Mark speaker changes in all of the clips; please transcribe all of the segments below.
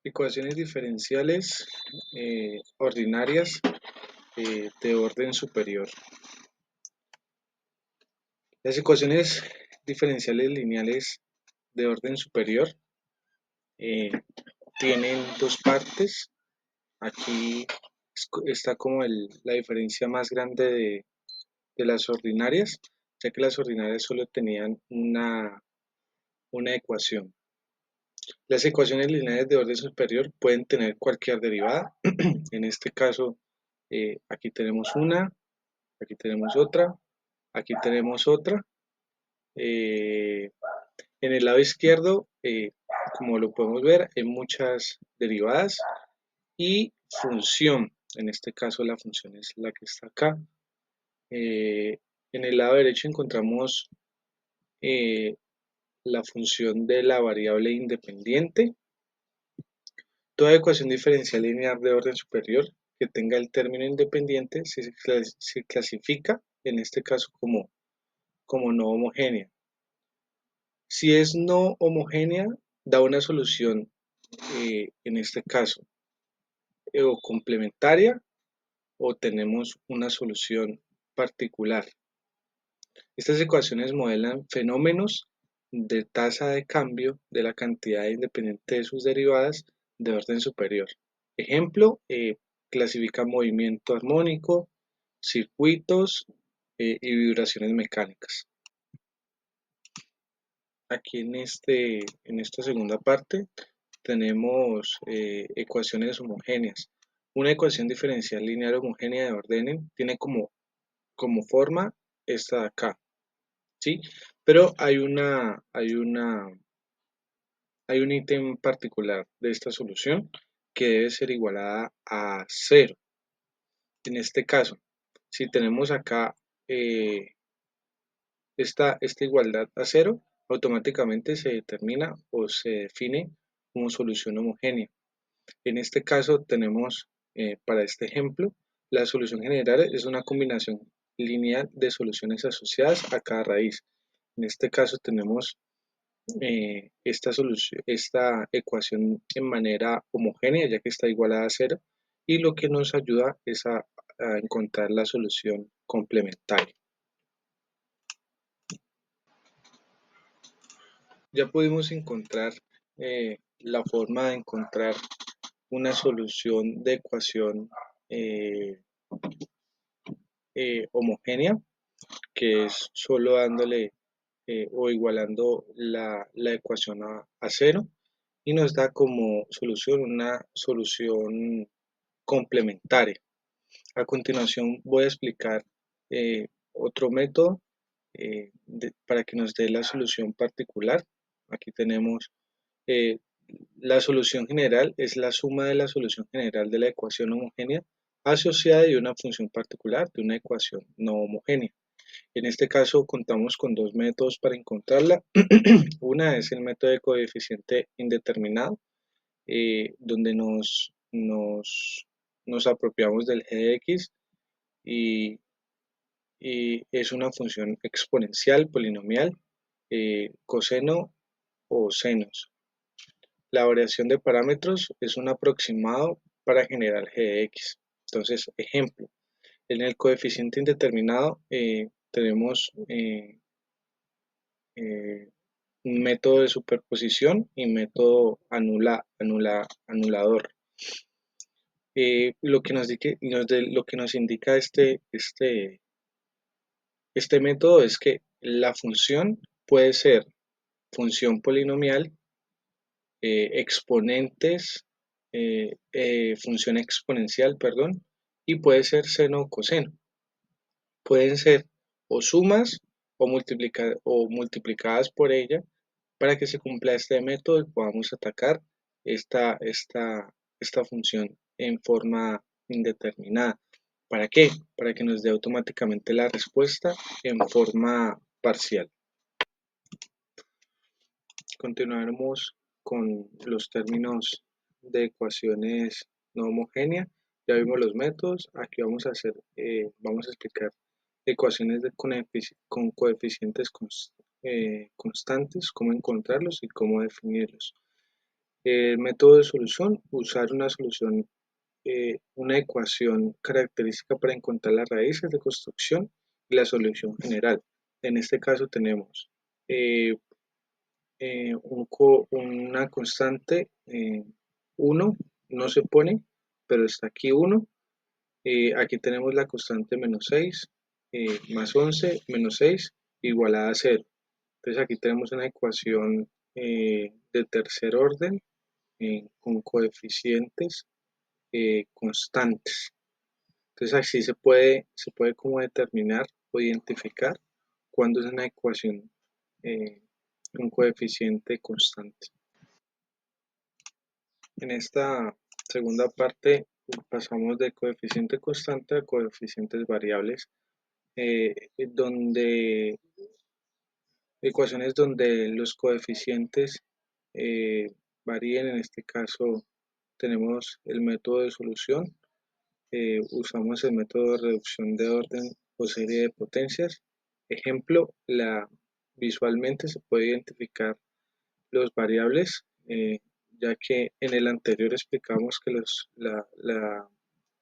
Speaker 1: Ecuaciones diferenciales ordinarias de orden superior. Las ecuaciones diferenciales lineales de orden superior eh, tienen dos partes. Aquí está como la diferencia más grande de las ordinarias, ya que las ordinarias solo tenían una ecuación. Las ecuaciones lineales de orden superior pueden tener cualquier derivada. En este caso, aquí tenemos una, aquí tenemos otra, aquí tenemos otra. Eh, en el lado izquierdo, como lo podemos ver, hay muchas derivadas y función. En este caso, la función es la que está acá. En el lado derecho encontramos eh, la función de la variable independiente. Toda ecuación diferencial lineal de orden superior que tenga el término independiente se clasifica, en este caso, como no homogénea. Si es no homogénea, da una solución, en este caso, o complementaria o tenemos una solución particular. Estas ecuaciones modelan fenómenos de tasa de cambio de la cantidad independiente de sus derivadas de orden superior. Ejemplo, clasifica movimiento armónico, circuitos y vibraciones mecánicas. Aquí en esta segunda parte tenemos ecuaciones homogéneas. Una ecuación diferencial lineal homogénea de orden tiene como forma esta de acá, ¿sí? Pero hay un ítem particular de esta solución que debe ser igualada a cero. En este caso, si tenemos acá esta igualdad a cero, automáticamente se determina o se define como solución homogénea. En este caso tenemos, para este ejemplo, la solución general es una combinación lineal de soluciones asociadas a cada raíz. En este caso tenemos esta ecuación en manera homogénea, ya que está igualada a cero, y lo que nos ayuda es a encontrar la solución complementaria. Ya pudimos encontrar la forma de encontrar una solución de ecuación eh, homogénea, que es solo dándole o igualando la ecuación a cero, y nos da como solución una solución complementaria. A continuación voy a explicar otro método para que nos dé la solución particular. Aquí tenemos eh, la solución general, es la suma de la solución general de la ecuación homogénea asociada de una función particular de una ecuación no homogénea. En este caso contamos con dos métodos para encontrarla. Una es el método de coeficiente indeterminado, donde nos apropiamos del g de x y, y es una función exponencial, polinomial, coseno o senos. La variación de parámetros es un aproximado para generar g de x. Entonces, ejemplo, en el coeficiente indeterminado tenemos eh, un método de superposición y método anulador. Lo que lo que nos indica este método es que la función puede ser función polinomial, exponentes, función exponencial, perdón, y puede ser seno o coseno. Pueden ser o sumas o multiplicadas por ella para que se cumpla este método y podamos atacar esta función en forma indeterminada. ¿Para qué? Para que nos dé automáticamente la respuesta en forma parcial. Continuaremos con los términos de ecuaciones no homogéneas. Ya vimos los métodos. Aquí vamos a explicar ecuaciones con coeficientes constantes, cómo encontrarlos y cómo definirlos. El método de solución, usar una solución, una ecuación característica para encontrar las raíces de construcción y la solución general. En este caso tenemos eh, una constante 1, no se pone, pero está aquí 1. Aquí tenemos la constante menos 6 más 11 menos 6 igualada a 0. Entonces aquí tenemos una ecuación de tercer orden con coeficientes constantes. Entonces así se puede como determinar o identificar cuándo es una ecuación un coeficiente constante. En esta segunda parte pasamos de coeficiente constante a coeficientes variables, donde ecuaciones donde los coeficientes eh, varíen. En este caso tenemos el método de solución, usamos el método de reducción de orden o serie de potencias. Ejemplo, visualmente se puede identificar los variables, ya que en el anterior explicamos que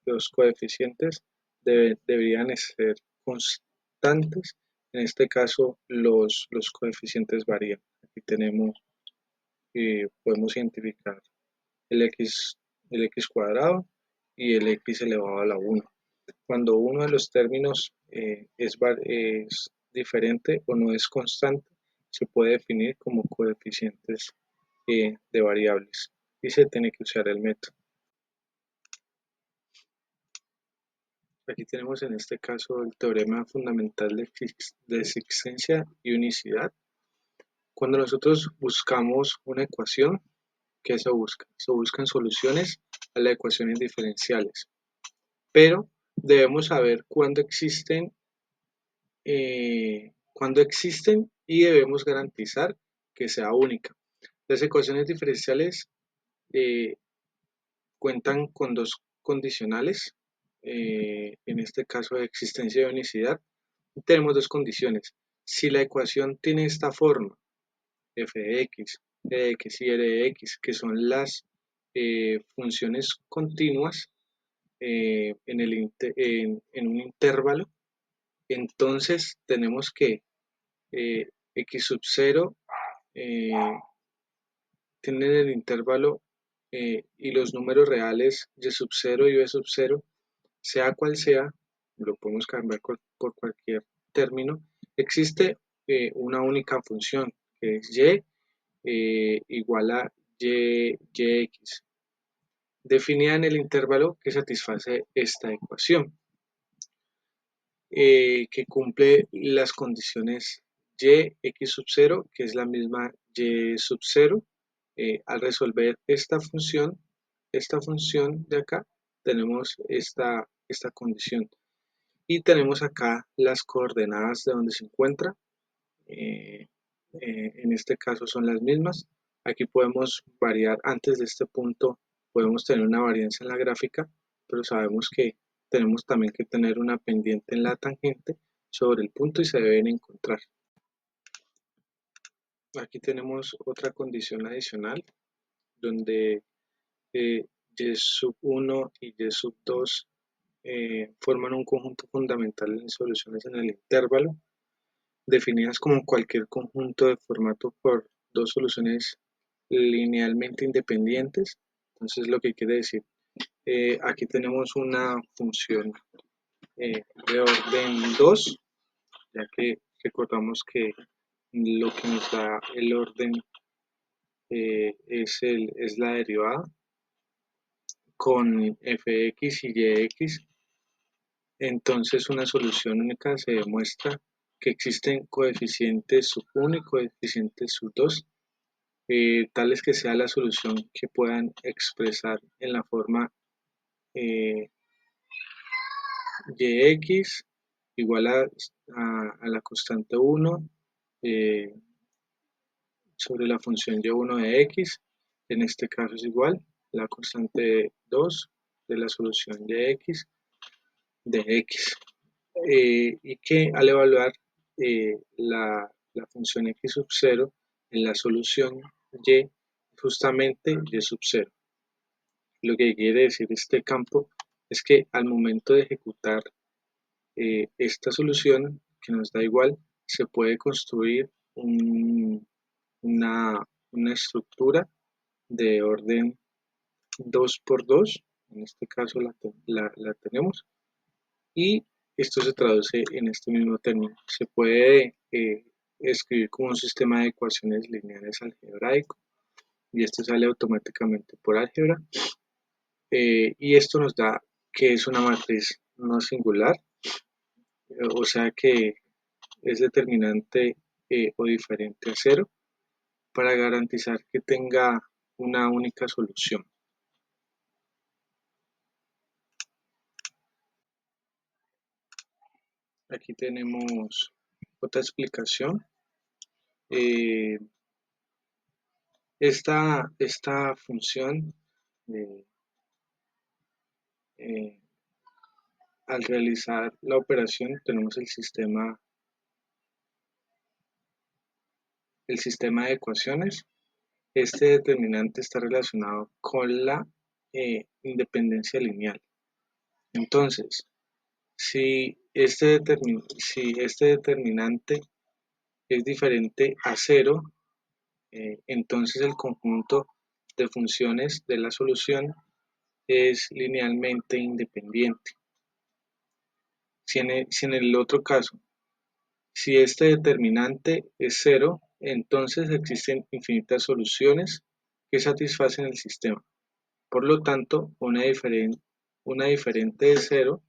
Speaker 1: los coeficientes deberían ser constantes. En este caso, los coeficientes varían. Aquí podemos identificar el x cuadrado y el x elevado a la 1. Cuando uno de los términos es diferente o no es constante, se puede definir como coeficientes de variables y se tiene que usar el método. Aquí tenemos en este caso el teorema fundamental de existencia y unicidad. Cuando nosotros buscamos una ecuación, ¿qué se busca? Se buscan soluciones a las ecuaciones diferenciales, pero debemos saber cuándo existen y debemos garantizar que sea única. Las ecuaciones diferenciales eh, cuentan con dos condicionales, en este caso de existencia de unicidad. Tenemos dos condiciones. Si la ecuación tiene esta forma, f de x, e de x y r de x, que son las funciones continuas en un intervalo, entonces tenemos que x sub 0 eh, tienen el intervalo y los números reales y sub 0 y b sub 0, sea cual sea, lo podemos cambiar por cualquier término, existe una única función que es y igual a yx, definida en el intervalo que satisface esta ecuación, que cumple las condiciones y x sub 0, que es la misma y sub 0. Al resolver esta función de acá, tenemos esta condición. Y tenemos acá las coordenadas de donde se encuentra. eh, en este caso son las mismas. Aquí podemos variar, antes de este punto podemos tener una varianza en la gráfica, pero sabemos que tenemos también que tener una pendiente en la tangente sobre el punto y se deben encontrar. Aquí tenemos otra condición adicional donde y sub 1 y y sub 2 forman un conjunto fundamental en soluciones en el intervalo, definidas como cualquier conjunto de formato por dos soluciones linealmente independientes. Entonces, lo que quiere decir, aquí tenemos una función de orden 2, ya que recordamos que lo que nos da el orden es la derivada con fx y yx. Entonces, una solución única se demuestra que existen coeficientes sub 1 y coeficientes sub 2, tales que sea la solución que puedan expresar en la forma eh, yx igual a la constante 1 eh, sobre la función y1 de x. En este caso es igual la constante 2 de la solución de x de x. Y que al evaluar la función x sub 0 en la solución y justamente y sub 0. Lo que quiere decir este campo es que al momento de ejecutar esta solución que nos da igual, se puede construir una, una estructura de orden 2 por 2, en este caso la tenemos, y esto se traduce en este mismo término. Se puede escribir como un sistema de ecuaciones lineales algebraico y esto sale automáticamente por álgebra, y esto nos da que es una matriz no singular, o sea que es determinante o diferente a cero para garantizar que tenga una única solución. Aquí tenemos otra explicación. Eh, esta función, eh, eh, al realizar la operación, tenemos el sistema de ecuaciones. Este determinante está relacionado con la independencia lineal. Entonces, si este determinante es diferente a cero, entonces el conjunto de funciones de la solución es linealmente independiente. Si en el otro caso, si este determinante es cero, entonces existen infinitas soluciones que satisfacen el sistema. Por lo tanto, una diferente de cero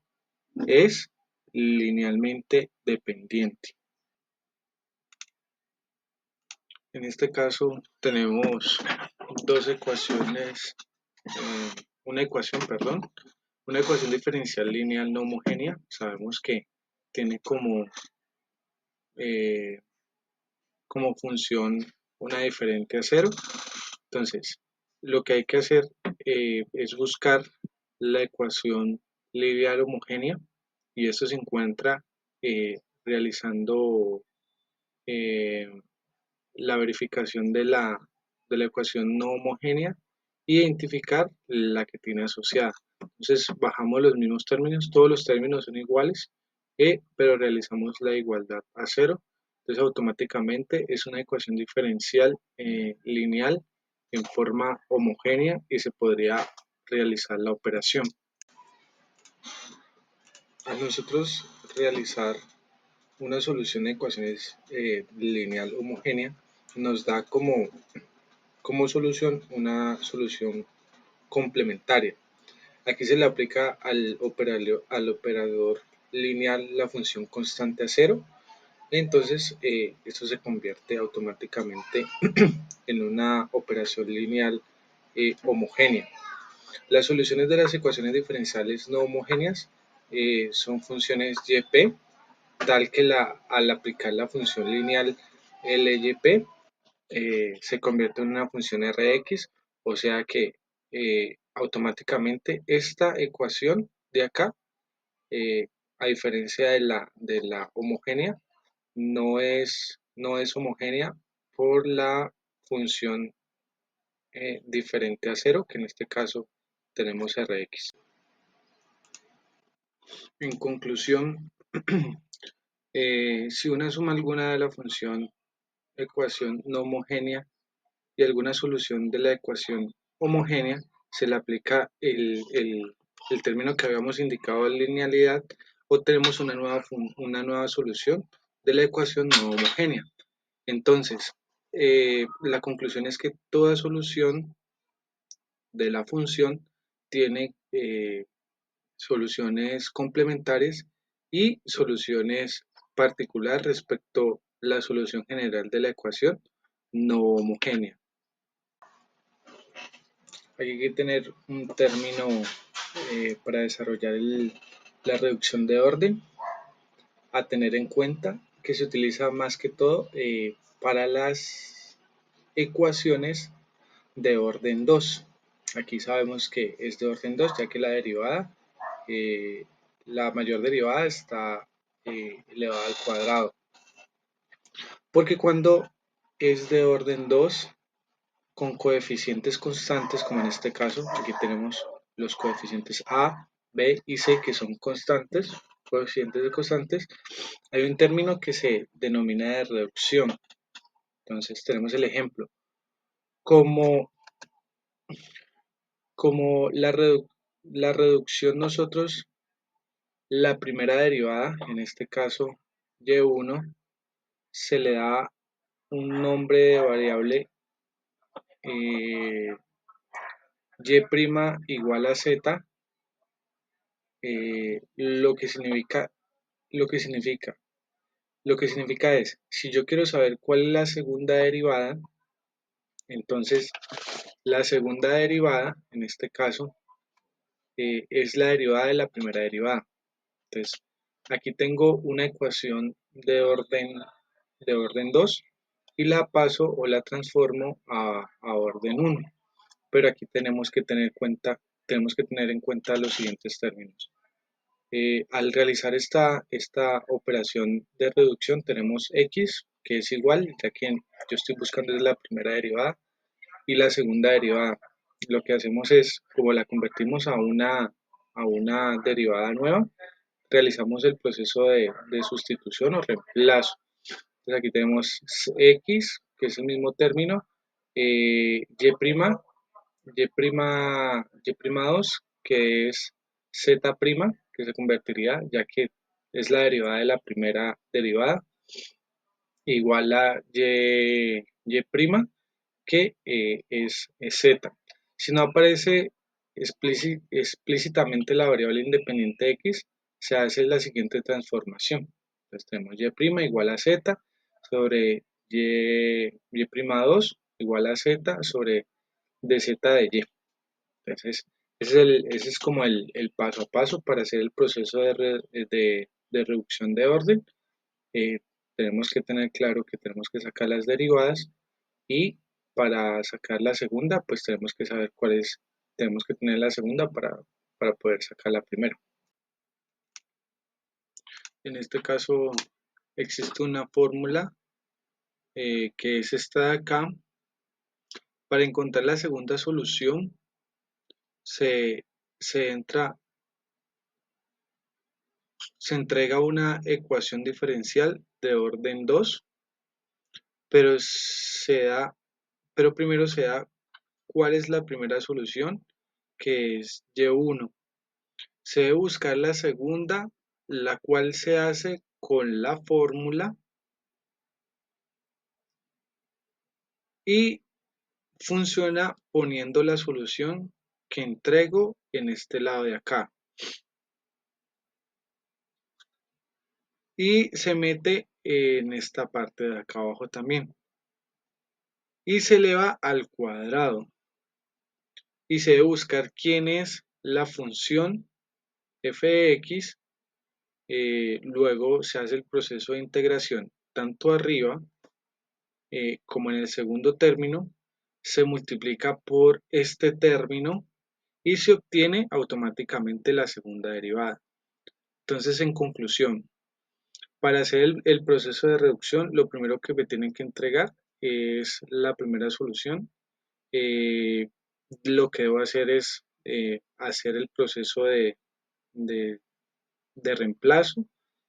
Speaker 1: es linealmente dependiente. En este caso tenemos dos ecuaciones, una ecuación, perdón, una ecuación diferencial lineal no homogénea. Sabemos que tiene eh, como función una diferente a cero. Entonces, lo que hay que hacer es buscar la ecuación lineal homogénea y esto se encuentra realizando eh, la verificación de la ecuación no homogénea e identificar la que tiene asociada. Entonces bajamos los mismos términos, todos los términos son iguales, pero realizamos la igualdad a cero. Entonces automáticamente es una ecuación diferencial lineal en forma homogénea y se podría realizar la operación. A nosotros realizar una solución de ecuaciones lineal homogénea nos da como solución una solución complementaria. Aquí se le aplica al operador lineal la función constante a cero, entonces esto se convierte automáticamente en una operación lineal homogénea. Las soluciones de las ecuaciones diferenciales no homogéneas son funciones YP, tal que al aplicar la función lineal LYP se convierte en una función Rx, o sea que automáticamente esta ecuación de acá, a diferencia de la homogénea, no es homogénea por la función diferente a cero, que en este caso tenemos Rx. En conclusión, si una suma alguna de la función ecuación no homogénea y alguna solución de la ecuación homogénea, se le aplica el término que habíamos indicado de linealidad, obtenemos una nueva solución de la ecuación no homogénea. Entonces, la conclusión es que toda solución de la función tiene soluciones complementarias y soluciones particulares respecto a la solución general de la ecuación no homogénea. Hay que tener un término para desarrollar la reducción de orden, a tener en cuenta que se utiliza más que todo para las ecuaciones de orden 2. Aquí sabemos que es de orden 2 ya que la mayor derivada está elevada al cuadrado. Porque cuando es de orden 2 con coeficientes constantes, como en este caso, aquí tenemos los coeficientes A, B y C que son constantes, coeficientes de constantes, hay un término que se denomina de reducción. Entonces tenemos el ejemplo. Como, como la reducción nosotros, la primera derivada, en este caso y1, se le da un nombre de variable y' igual a z, lo que significa, lo que significa, lo que significa es, si yo quiero saber cuál es la segunda derivada, entonces la segunda derivada, en este caso, es la derivada de la primera derivada. Entonces, aquí tengo una ecuación de orden 2 y la paso o la transformo a orden 1. Pero aquí tenemos que tener en cuenta los siguientes términos. Al realizar esta operación de reducción tenemos x, que es igual, ya que yo estoy buscando es la primera derivada y la segunda derivada. Lo que hacemos es, como la convertimos a una derivada nueva, realizamos el proceso de sustitución o reemplazo. Entonces aquí tenemos x, que es el mismo término, y'2, que es z', que se convertiría, ya que es la derivada de la primera derivada, igual a y', que es z. Si no aparece explícitamente la variable independiente x, se hace la siguiente transformación. Entonces tenemos y' igual a z sobre y'2 igual a z sobre dz de y. Entonces, ese es como el paso a paso para hacer el proceso de reducción de orden. Eh, Tenemos que tener claro que tenemos que sacar las derivadas y para sacar la segunda, pues tenemos que saber cuál es, tenemos que tener la segunda para poder sacar la primera. En este caso existe una fórmula que es esta de acá. Para encontrar la segunda solución se, se entra se entrega una ecuación diferencial de orden 2, pero, pero primero se da cuál es la primera solución, que es y1. Se debe buscar la segunda, la cual se hace con la fórmula y funciona poniendo la solución que entrego en este lado de acá. Y se mete en esta parte de acá abajo también. Y se eleva al cuadrado. Y se debe buscar quién es la función f de x. Luego se hace el proceso de integración tanto arriba como en el segundo término. Se multiplica por este término y se obtiene automáticamente la segunda derivada. Entonces, en conclusión, para hacer el proceso de reducción, lo primero que me tienen que entregar es la primera solución. Eh, lo que debo hacer es hacer el proceso de, de reemplazo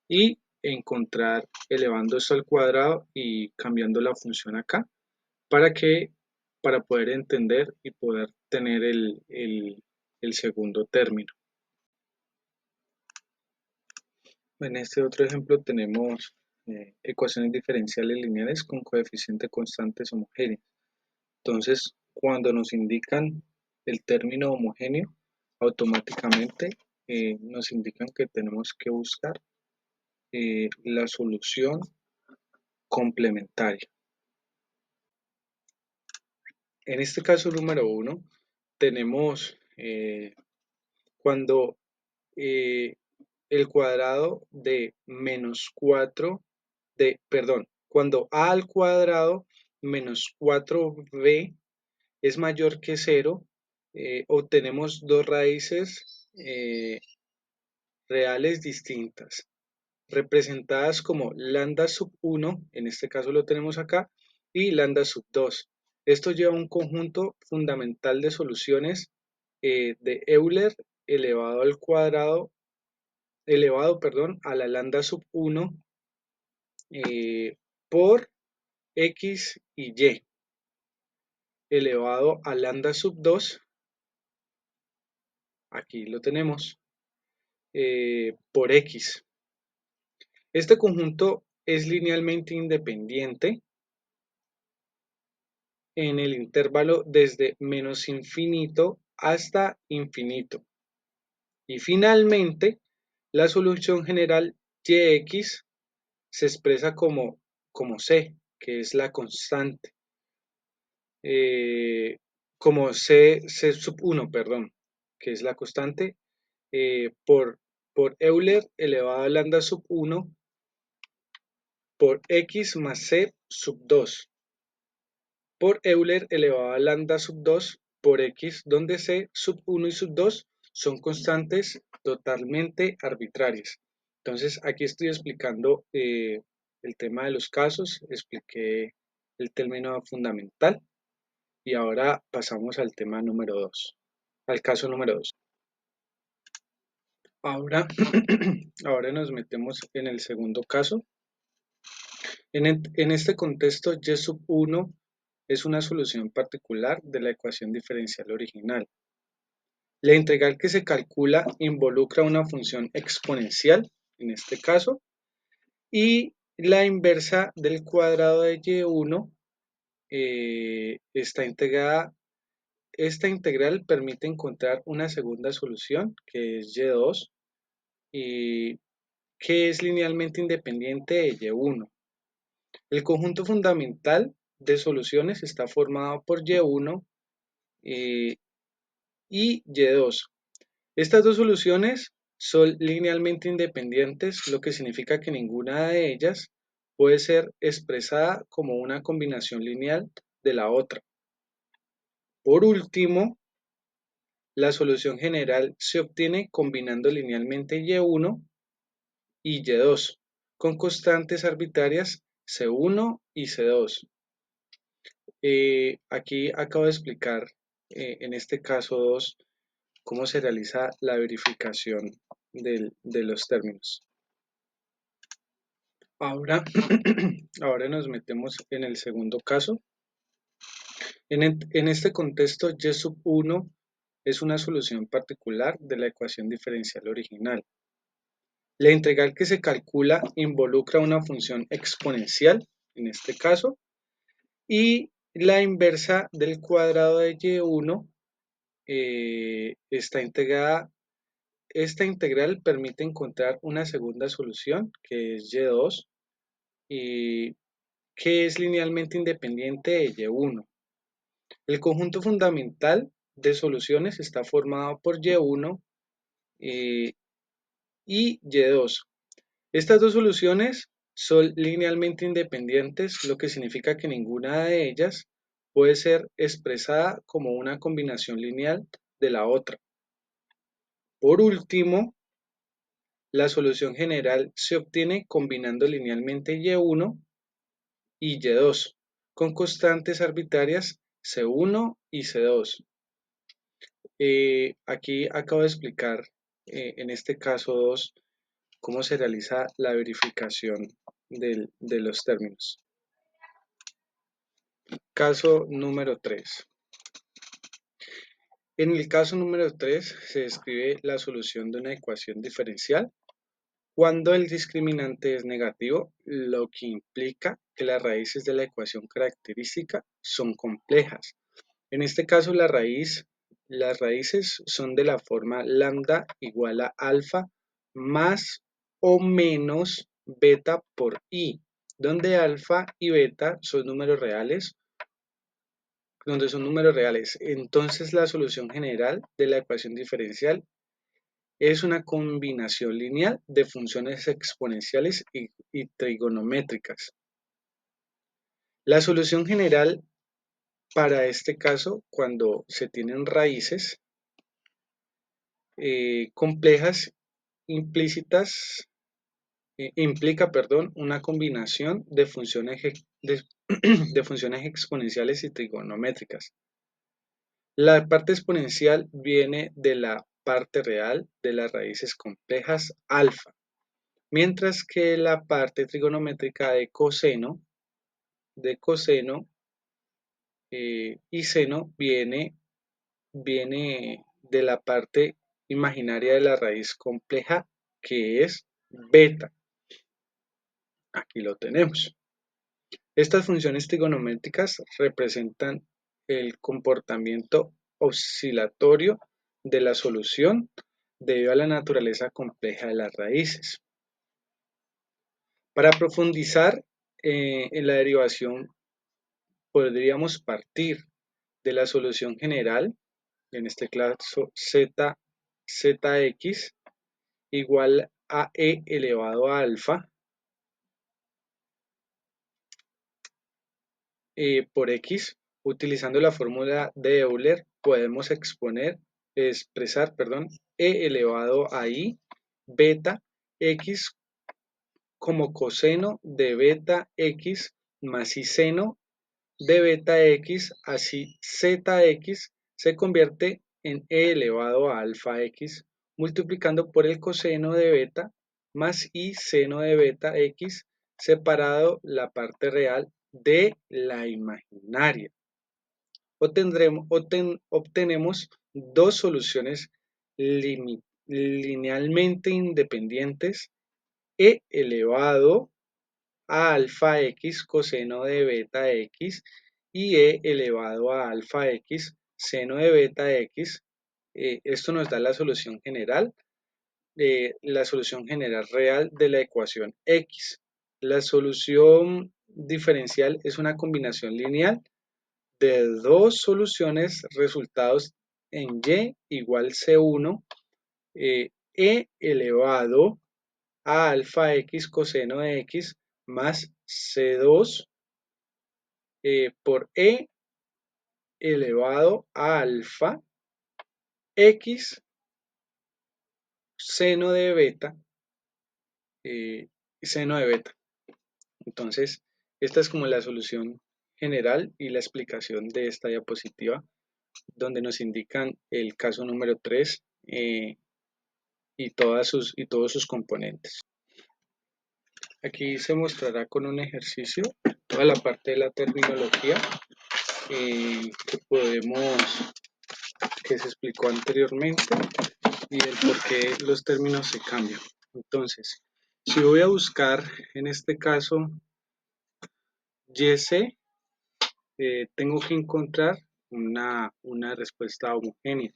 Speaker 1: y encontrar elevando esto al cuadrado y cambiando la función acá para para poder entender y poder tener el segundo término. En este otro ejemplo tenemos ecuaciones diferenciales lineales con coeficientes constantes homogéneos. Entonces, cuando nos indican el término homogéneo, automáticamente nos indican que tenemos que buscar la solución complementaria. En este caso número 1, tenemos cuando eh, el cuadrado de menos 4, cuando a al cuadrado menos 4b es mayor que 0, obtenemos dos raíces reales distintas, representadas como lambda sub 1, en este caso lo tenemos acá, y lambda sub 2. Esto lleva a un conjunto fundamental de soluciones de Euler elevado al cuadrado, elevado, perdón, a la lambda sub 1 por x y y elevado a lambda sub 2, aquí lo tenemos, por x. Este conjunto es linealmente independiente en el intervalo desde menos infinito hasta infinito. Y finalmente, la solución general Yx se expresa como C, que es la constante, eh, como C sub 1, perdón, que es la constante, por Euler elevado a lambda sub 1 por x más C sub 2 por Euler elevado a lambda sub 2 por x, donde C sub 1 y sub 2 son constantes totalmente arbitrarias. Entonces, aquí estoy explicando el tema de los casos, expliqué el término fundamental y ahora pasamos al tema número 2, al caso número 2. Ahora, ahora nos metemos en el segundo caso. En este contexto, y sub 1 es una solución particular de la ecuación diferencial original. La integral que se calcula involucra una función exponencial, en este caso, y la inversa del cuadrado de y1 está integrada. Esta integral permite encontrar una segunda solución, que es y2, y que es linealmente independiente de y1. El conjunto fundamental de soluciones está formado por y1 y y2. Estas dos soluciones son linealmente independientes, lo que significa que ninguna de ellas puede ser expresada como una combinación lineal de la otra. Por último, la solución general se obtiene combinando linealmente y1 y y2 con constantes arbitrarias c1 y c2. Aquí acabo de explicar en este caso 2 cómo se realiza la verificación de los términos. Ahora, ahora nos metemos en el segundo caso. En este contexto, y sub 1 es una solución particular de la ecuación diferencial original. La integral que se calcula involucra una función exponencial, en este caso, y la inversa del cuadrado de y1 está integrada. Esta integral permite encontrar una segunda solución, que es y2, y que es linealmente independiente de y1. El conjunto fundamental de soluciones está formado por y1 y y2. Estas dos soluciones son linealmente independientes, lo que significa que ninguna de ellas puede ser expresada como una combinación lineal de la otra. Por último, la solución general se obtiene combinando linealmente y1 y y2 con constantes arbitrarias c1 y c2. Aquí acabo de explicar en este caso 2 cómo se realiza la verificación de los términos. Caso número 3. En el caso número 3 se describe la solución de una ecuación diferencial cuando el discriminante es negativo, lo que implica que las raíces de la ecuación característica son complejas. En este caso, las raíces son de la forma lambda igual a alfa más o menos beta por i, donde alfa y beta son números reales, Entonces, la solución general de la ecuación diferencial es una combinación lineal de funciones exponenciales y trigonométricas. La solución general para este caso, cuando se tienen raíces complejas implícitas, implica, perdón, una combinación de funciones de, de funciones exponenciales y trigonométricas. La parte exponencial viene de la parte real de las raíces complejas alfa, mientras que la parte trigonométrica de coseno y seno viene de la parte imaginaria de la raíz compleja que es beta. Aquí lo tenemos. Estas funciones trigonométricas representan el comportamiento oscilatorio de la solución debido a la naturaleza compleja de las raíces. Para profundizar en la derivación, podríamos partir de la solución general, en este caso zx igual a e elevado a alfa por x. Utilizando la fórmula de Euler podemos expresar, e elevado a i beta x como coseno de beta x más i seno de beta x, así zx se convierte en e elevado a alfa x multiplicando por el coseno de beta más i seno de beta x separado la parte real de la imaginaria. Obtenemos dos soluciones linealmente independientes e elevado a alfa x coseno de beta x y e elevado a alfa x seno de beta x. Esto nos da la solución general real de la ecuación x. La solución diferencial es una combinación lineal de dos soluciones resultados en y igual c1 e elevado a alfa x coseno de x más c2 por e elevado a alfa x seno de beta, seno de beta. Entonces, esta es como la solución general y la explicación de esta diapositiva, donde nos indican el caso número 3 y todos sus componentes. Aquí se mostrará con un ejercicio toda la parte de la terminología que se explicó anteriormente y el por qué los términos se cambian. Entonces, si voy a buscar en este caso YC, tengo que encontrar una respuesta homogénea.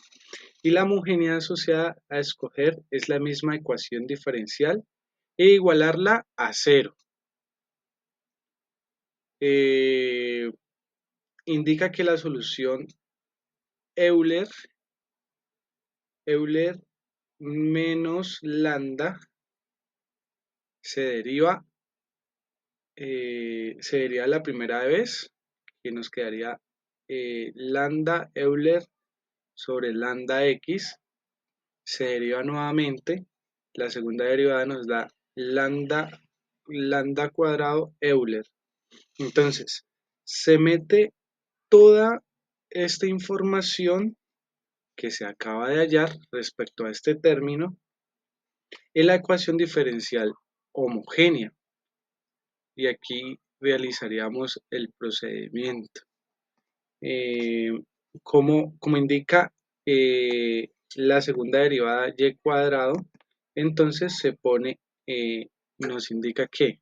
Speaker 1: Y la homogénea asociada a escoger es la misma ecuación diferencial e igualarla a cero. Indica que la solución Euler menos lambda se deriva la primera vez, que nos quedaría lambda Euler sobre lambda x, se deriva nuevamente, la segunda derivada nos da lambda cuadrado Euler. Entonces, se mete toda esta información que se acaba de hallar respecto a este término en la ecuación diferencial homogénea. Y aquí realizaríamos el procedimiento. Como indica la segunda derivada y cuadrado, entonces nos indica que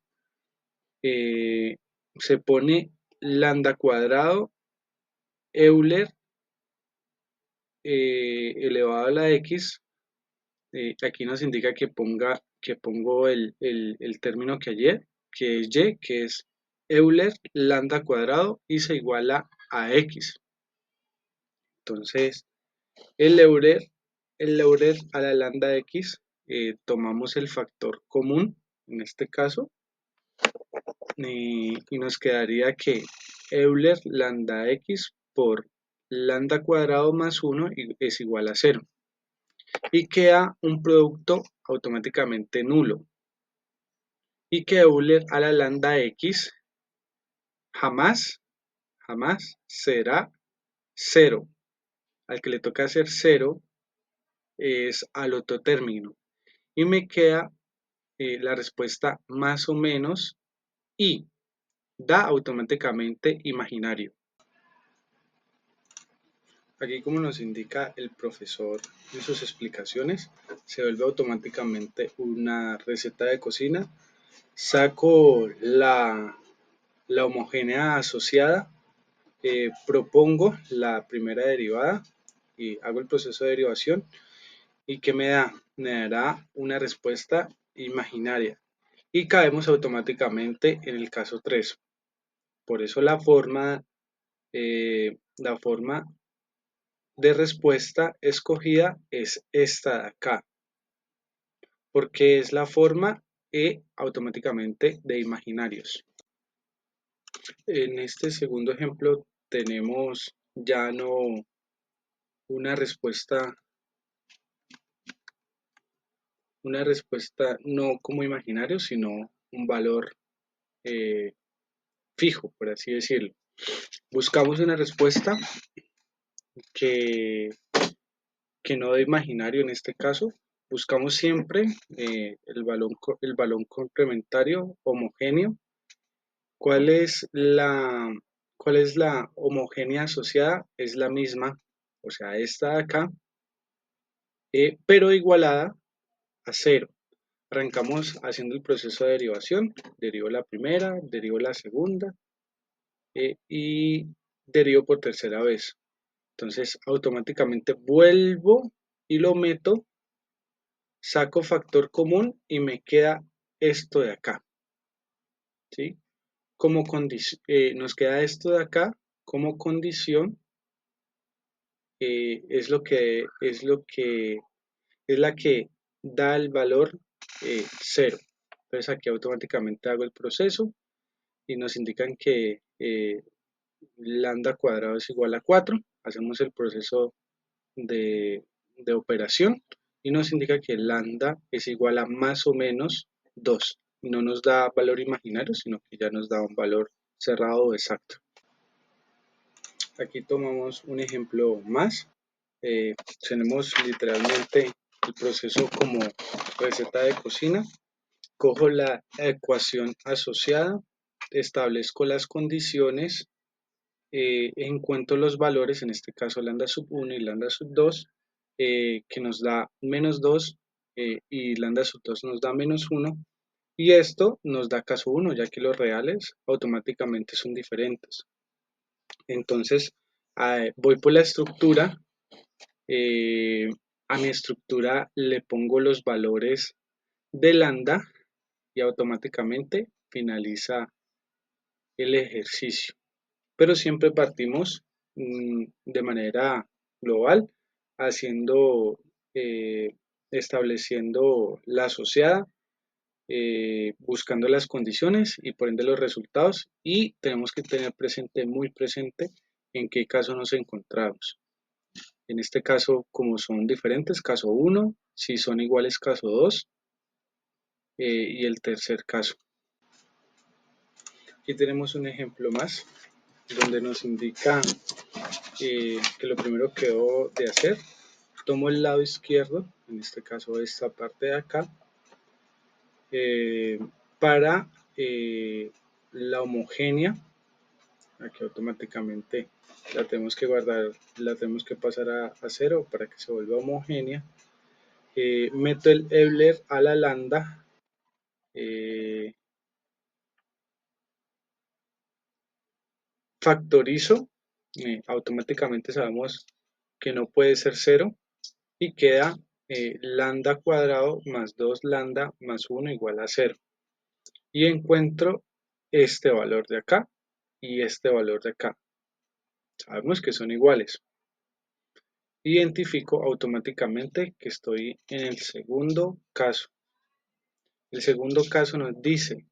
Speaker 1: se pone lambda cuadrado Euler elevado a la x. Aquí nos indica que pongo el término que ayer, que es y, que es Euler lambda cuadrado y se iguala a x. Entonces, el Euler a la lambda x, tomamos el factor común, en este caso, y nos quedaría que Euler lambda x por lambda cuadrado más 1 es igual a 0. Y queda un producto automáticamente nulo. Y que Euler a la lambda x jamás, jamás será cero. Al que le toca hacer cero es al otro término. Y me queda la respuesta más o menos y da automáticamente imaginario. Aquí, como nos indica el profesor en sus explicaciones, se vuelve automáticamente una receta de cocina. Saco la homogénea asociada, propongo la primera derivada y hago el proceso de derivación. ¿Y qué me da? Me dará una respuesta imaginaria. Y caemos automáticamente en el caso 3. Por eso la forma de respuesta escogida es esta de acá, porque es la forma automáticamente de imaginarios. En este segundo ejemplo tenemos ya no una respuesta no como imaginario, sino un valor eh, fijo, por así decirlo. Buscamos una respuesta que, que no de imaginario en este caso. Buscamos siempre el balón complementario homogéneo. ¿Cuál es cuál es la homogénea asociada? Es la misma, o sea, esta de acá, pero igualada a cero. Arrancamos haciendo el proceso de derivación. Derivo la primera, derivo la segunda y derivo por tercera vez. Entonces, automáticamente vuelvo y lo meto, saco factor común y me queda esto de acá, ¿sí? Nos queda esto de acá como condición, es la que da el valor 0. Entonces aquí automáticamente hago el proceso y nos indican que lambda cuadrado es igual a 4. Hacemos el proceso de, de operación y nos indica que lambda es igual a más o menos 2. No nos da valor imaginario, sino que ya nos da un valor cerrado o exacto. Aquí tomamos un ejemplo más. Tenemos literalmente el proceso como receta de cocina. Cojo la ecuación asociada, establezco las condiciones, encuentro los valores, en este caso lambda sub 1 y lambda sub 2, que nos da menos 2 y lambda sub 2 nos da menos 1. Y esto nos da caso 1, ya que los reales automáticamente son diferentes. Entonces, voy por la estructura. eh, a mi estructura le pongo los valores de lambda y automáticamente finaliza el ejercicio. Pero siempre partimos de manera global, haciendo, eh, estableciendo la asociada, buscando las condiciones y por ende los resultados, y tenemos que tener presente, muy presente, en qué caso nos encontramos. En este caso, como son diferentes, caso 1, si son iguales, caso 2, y el tercer caso. Aquí tenemos un ejemplo más, donde nos indica que lo primero que debo de hacer, tomo el lado izquierdo, en este caso esta parte de acá, eh, para la homogénea. Aquí automáticamente la tenemos que guardar, la tenemos que pasar a 0 para que se vuelva homogénea. Meto el Euler a la lambda, factorizo, automáticamente sabemos que no puede ser 0 y queda lambda cuadrado más 2 lambda más 1 igual a 0. Y encuentro este valor de acá y este valor de acá. Sabemos que son iguales. Identifico automáticamente que estoy en el segundo caso. El segundo caso nos dice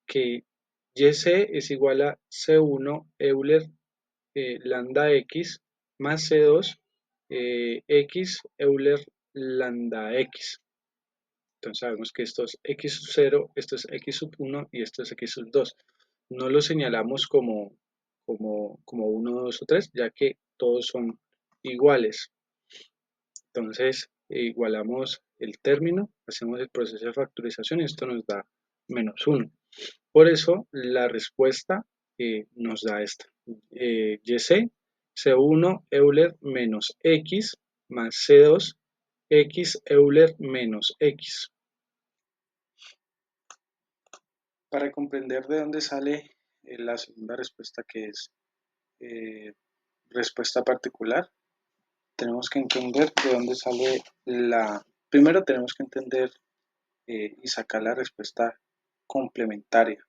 Speaker 1: que YC es igual a C1 Euler lambda X más C2 X Euler lambda X. Entonces sabemos que esto es X sub 0, esto es X sub 1 y esto es X sub 2. No los señalamos como uno, 2 o 3, ya que todos son iguales. Entonces, igualamos el término, hacemos el proceso de factorización y esto nos da -1. Por eso, la respuesta nos da esta. YC, C1 Euler menos X más C2 X Euler menos X. Para comprender de dónde sale la segunda respuesta, que es eh, respuesta particular, tenemos que entender de dónde sale la... Primero tenemos que entender y sacar la respuesta complementaria,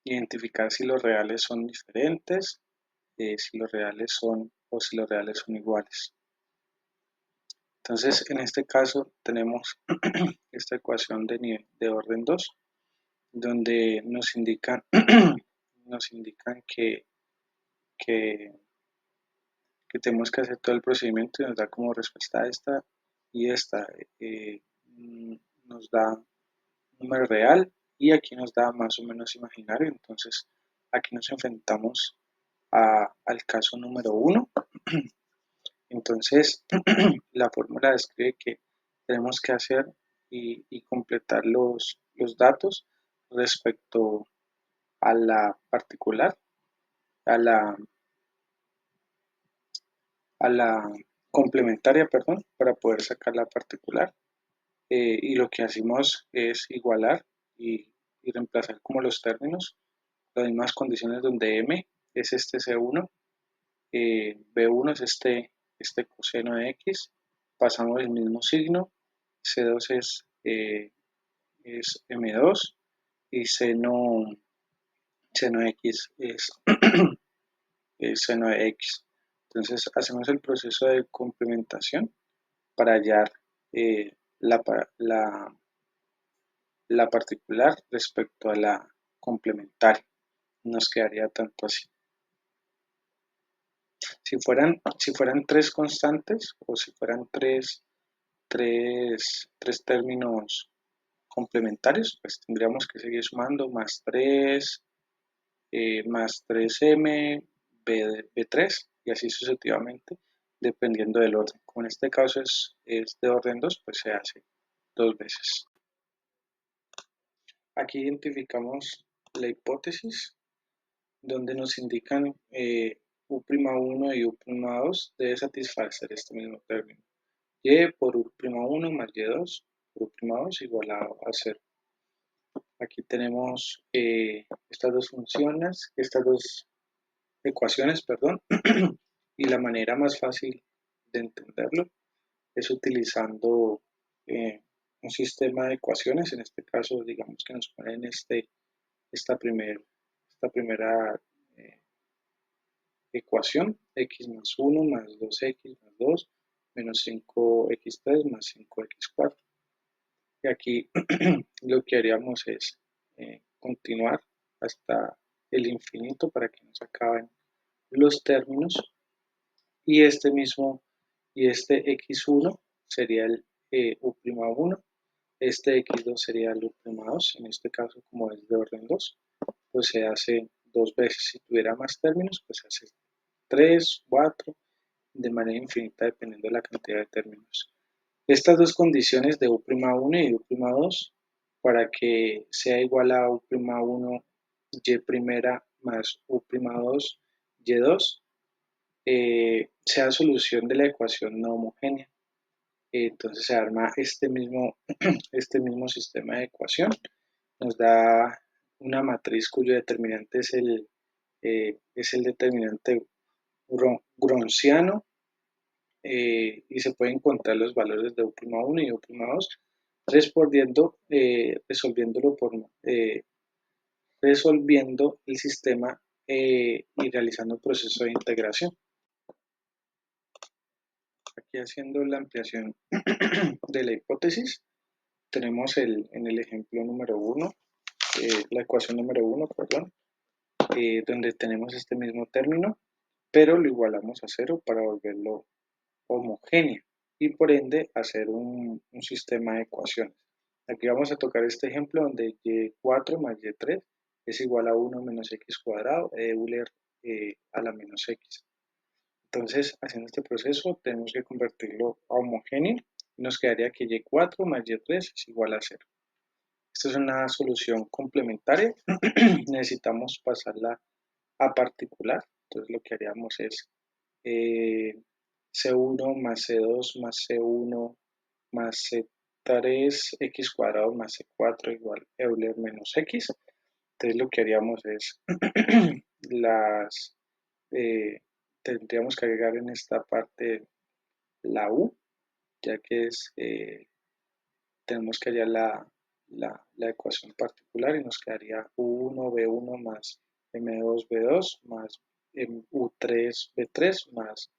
Speaker 1: identificar si los reales son diferentes, si los reales son o si los reales son iguales. Entonces, en este caso tenemos esta ecuación de orden 2, donde nos indican que, que tenemos que hacer todo el procedimiento y nos da como respuesta esta y esta. eh, Nos da un número real y aquí nos da más o menos imaginario. Entonces, aquí nos enfrentamos al caso número 1. Entonces, la fórmula describe que tenemos que hacer y completar los datos respecto a la particular, a la, a la complementaria, perdón, para poder sacar la particular. Y lo que hacemos es igualar y reemplazar como los términos, las mismas condiciones donde m es este C1, B1 es este coseno de X, pasamos el mismo signo, C2 es M2 y seno X es seno de X. Entonces hacemos el proceso de complementación para hallar eh, la, la, la particular respecto a la complementaria. Nos quedaría tanto así. Si fueran tres constantes o si fueran tres términos complementarios, pues tendríamos que seguir sumando más 3m, b3 y así sucesivamente, dependiendo del orden. Como en este caso es de orden 2, pues se hace dos veces. Aquí identificamos la hipótesis donde nos indican U'1 y U'2 debe satisfacer este mismo término. Y por U'1 más Y2 por U'2 igualado a 0. Aquí tenemos estas dos ecuaciones, perdón, y la manera más fácil de entenderlo es utilizando un sistema de ecuaciones. En este caso, digamos que nos ponen esta, primer, esta primera eh, ecuación, x más 1 más 2x más 2 menos 5x3 más 5x4. Y aquí lo que haríamos es continuar hasta el infinito para que nos acaben los términos y este x1 sería el u'1, este x2 sería el u'2, en este caso como es de orden 2, pues se hace dos veces. Si tuviera más términos, pues se hace 3, 4, de manera infinita dependiendo de la cantidad de términos. Estas dos condiciones de U'1 y U'2 para que sea igual a U'1 y primera más U'2 y2 sea solución de la ecuación no homogénea. Entonces se arma este mismo sistema de ecuación. Nos da una matriz cuyo determinante es el determinante gronziano y se pueden encontrar los valores de U'1 y U'2 resolviendo el sistema y realizando un proceso de integración. Aquí haciendo la ampliación de la hipótesis, tenemos en el ejemplo número 1, la ecuación número 1, perdón, donde tenemos este mismo término, pero lo igualamos a 0 para volverlo homogéneo y por ende hacer un sistema de ecuaciones. Aquí vamos a tocar este ejemplo donde y4 más y3 es igual a 1 menos x cuadrado de Euler a la menos x. Entonces, haciendo este proceso, tenemos que convertirlo a homogéneo. Nos quedaría que y4 más y3 es igual a 0. Esta es una solución complementaria. Necesitamos pasarla a particular. Entonces, lo que haríamos es C1 más C2 más C1 más C3 x cuadrado más C4 igual Euler menos x. Entonces, lo que haríamos es las tendríamos que agregar en esta parte la u, ya que tenemos que hallar la ecuación particular y nos quedaría u1 b1 más m2 b2 más u3 b3 más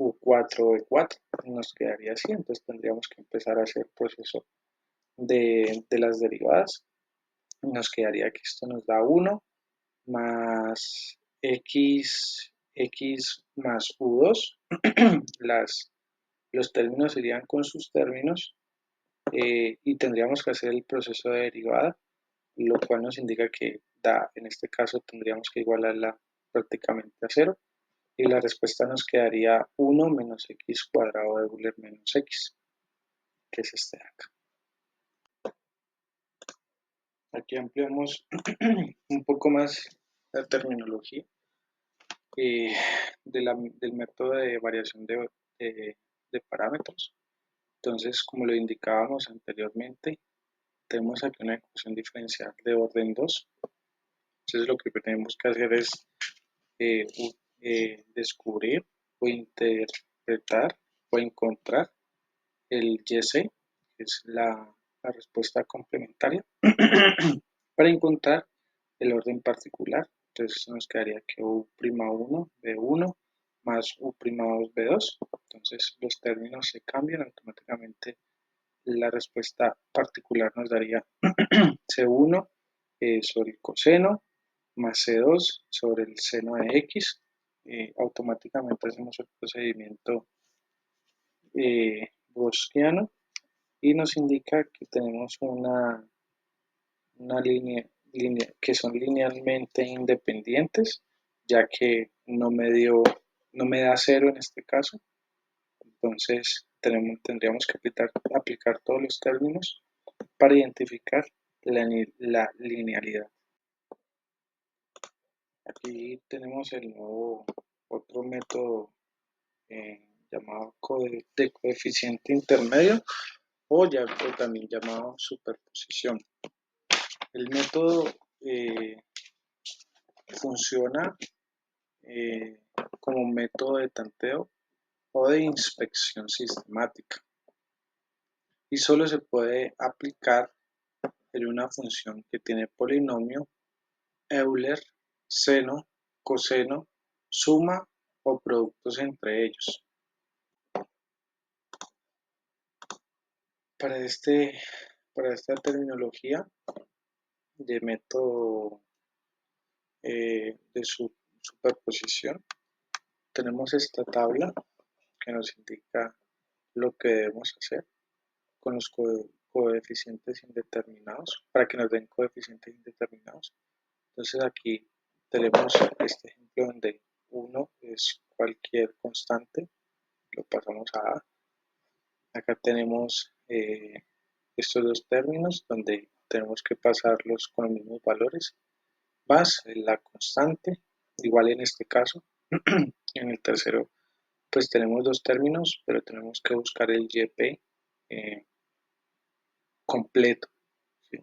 Speaker 1: u4 b4. Nos quedaría así, entonces tendríamos que empezar a hacer el proceso de las derivadas. Nos quedaría que esto nos da 1 más x más u2. Los términos irían con sus términos y tendríamos que hacer el proceso de derivada, lo cual nos indica que en este caso tendríamos que igualarla prácticamente a cero y la respuesta nos quedaría 1 menos x cuadrado de Euler menos x, que es este de acá. Aquí ampliamos un poco más la terminología del método de variación de parámetros. Entonces, como lo indicábamos anteriormente, tenemos aquí una ecuación diferencial de orden 2. Entonces, lo que tenemos que hacer es eh, descubrir o interpretar o encontrar el YC, que es la respuesta complementaria, para encontrar el orden particular. Entonces nos quedaría que U'1, B1 más U'2, B2. Entonces los términos se cambian automáticamente. La respuesta particular nos daría C1 sobre el coseno más C2 sobre el seno de X. Automáticamente hacemos el procedimiento gaussiano y nos indica que tenemos una línea que son linealmente independientes, ya que no me da cero en este caso. Entonces tendríamos que aplicar todos los términos para identificar la linealidad. Aquí tenemos otro método llamado de coeficiente intermedio o también llamado superposición. El método funciona como método de tanteo o de inspección sistemática y solo se puede aplicar en una función que tiene polinomio, Euler, seno, coseno, suma o productos entre ellos. Para esta terminología de método de superposición, tenemos esta tabla que nos indica lo que debemos hacer con los coeficientes indeterminados, para que nos den coeficientes indeterminados. Entonces aquí tenemos este ejemplo donde 1 es cualquier constante, lo pasamos a A. Acá tenemos estos dos términos donde tenemos que pasarlos con los mismos valores, más la constante, igual en este caso. En el tercero, pues tenemos dos términos, pero tenemos que buscar el YP completo. ¿Sí?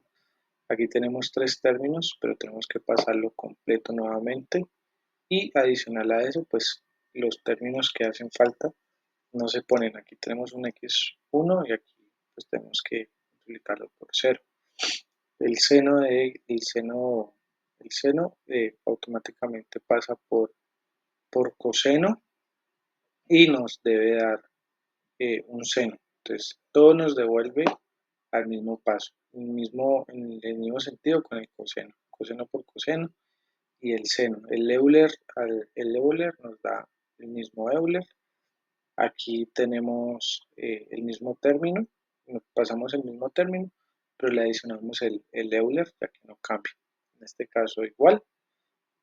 Speaker 1: Aquí tenemos tres términos, pero tenemos que pasarlo completo nuevamente. Y adicional a eso, pues los términos que hacen falta no se ponen. Aquí tenemos un x1 y aquí pues tenemos que multiplicarlo por 0. El seno automáticamente pasa por coseno y nos debe dar un seno. Entonces, todo nos devuelve al mismo paso, en el mismo sentido con el coseno por coseno y el seno. El Euler nos da el mismo Euler. Aquí tenemos el mismo término, pasamos el mismo término, pero le adicionamos el Euler ya que no cambia. En este caso igual,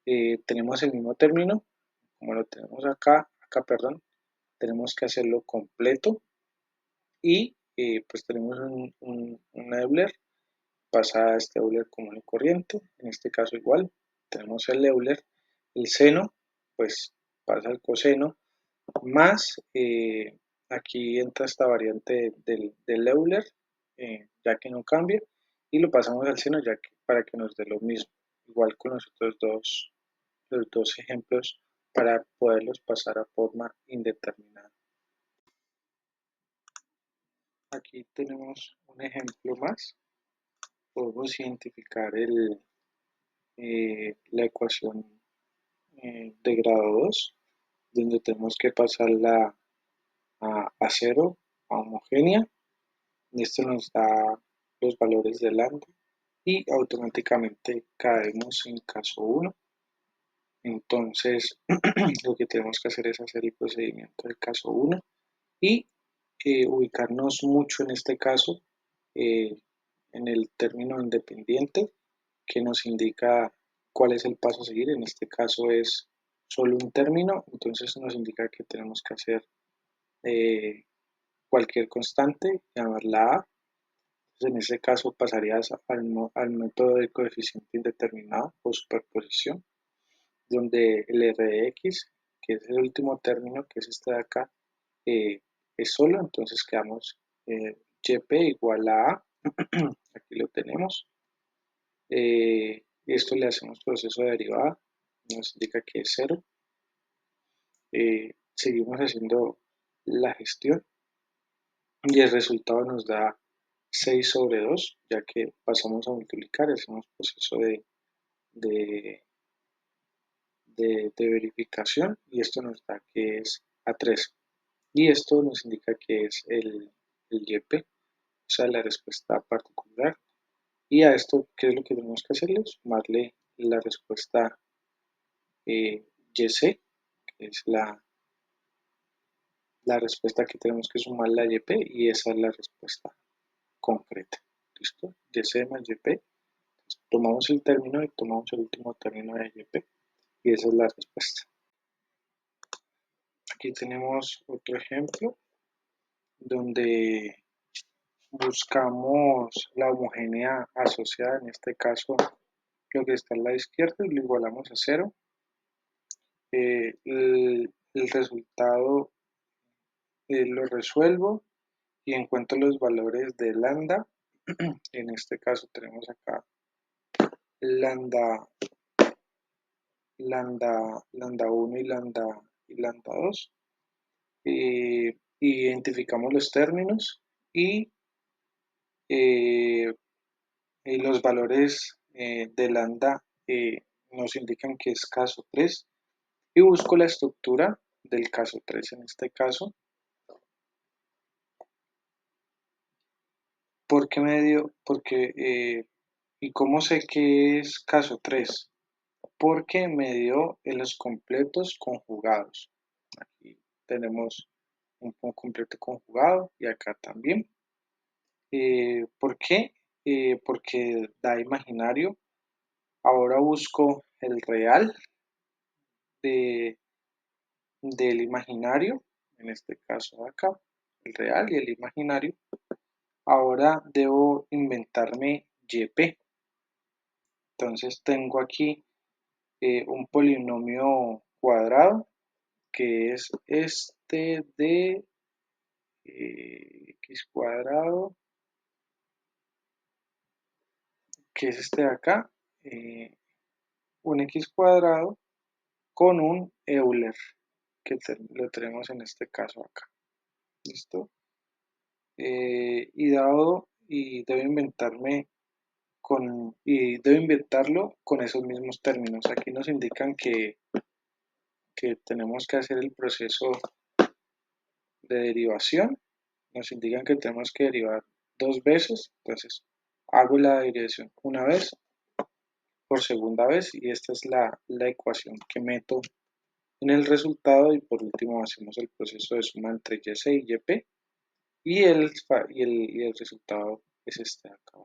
Speaker 1: tenemos el mismo término, como lo tenemos acá, perdón, tenemos que hacerlo completo y pues tenemos un Euler, pasa a este Euler común y corriente, en este caso igual, tenemos el Euler, el seno, pues pasa al coseno, más aquí entra esta variante del Euler, ya que no cambia, y lo pasamos al seno ya que, para que nos dé lo mismo, igual con los dos ejemplos para poderlos pasar a forma indeterminada. Aquí tenemos un ejemplo más, podemos identificar la ecuación de grado 2 donde tenemos que pasarla a cero, a homogénea. Esto nos da los valores de lambda y automáticamente caemos en caso 1. Entonces, lo que tenemos que hacer es hacer el procedimiento del caso 1 y ubicarnos mucho en este caso eh, en el término independiente que nos indica cuál es el paso a seguir. En este caso es solo un término, entonces nos indica que tenemos que hacer eh, cualquier constante, llamarla A. Entonces, en este caso pasarías al método de coeficiente indeterminado o superposición, donde el r de x, que es el último término, que es este de acá, eh, es solo, entonces quedamos yp igual a A, aquí lo tenemos. Esto le hacemos proceso de derivada, nos indica que es 0. Seguimos haciendo la gestión y el resultado nos da 6 sobre 2, ya que pasamos a multiplicar, hacemos proceso de, de verificación y esto nos da que es A3. Y esto nos indica que es el YP, o sea, la respuesta particular. Y a esto, ¿qué es lo que tenemos que hacerle? Sumarle la respuesta YC, que es la respuesta que tenemos que sumar la YP y esa es la respuesta concreta. ¿Listo? YC más YP. Tomamos el término y tomamos el último término de YP y esa es la respuesta. Aquí tenemos otro ejemplo donde buscamos la homogénea asociada, en este caso lo que está a la izquierda y lo igualamos a 0. El resultado lo resuelvo y encuentro los valores de lambda. En este caso tenemos acá lambda, lambda 1 y lambda 2. Identificamos los términos y eh, los valores de lambda nos indican que es caso 3 y busco la estructura del caso 3 en este caso. ¿Por qué medio? Porque, ¿y cómo sé que es caso 3? Porque me dio en los completos conjugados. Aquí tenemos un completo conjugado y acá también. ¿Por qué? Porque da imaginario. Ahora busco el real de, del imaginario, en este caso acá, el real y el imaginario. Ahora debo inventarme YP. Entonces tengo aquí un polinomio cuadrado que es este de x cuadrado, que es este de acá, un x cuadrado con un Euler, que lo tenemos en este caso acá. ¿Listo? Y debo inventarme y debo inventarlo con esos mismos términos. Aquí nos indican que tenemos que hacer el proceso de derivación, nos indican que tenemos que derivar 2 veces, entonces hago la derivación una vez por segunda vez y esta es la ecuación que meto en el resultado y por último hacemos el proceso de suma entre YC y YP y el resultado es este de acá.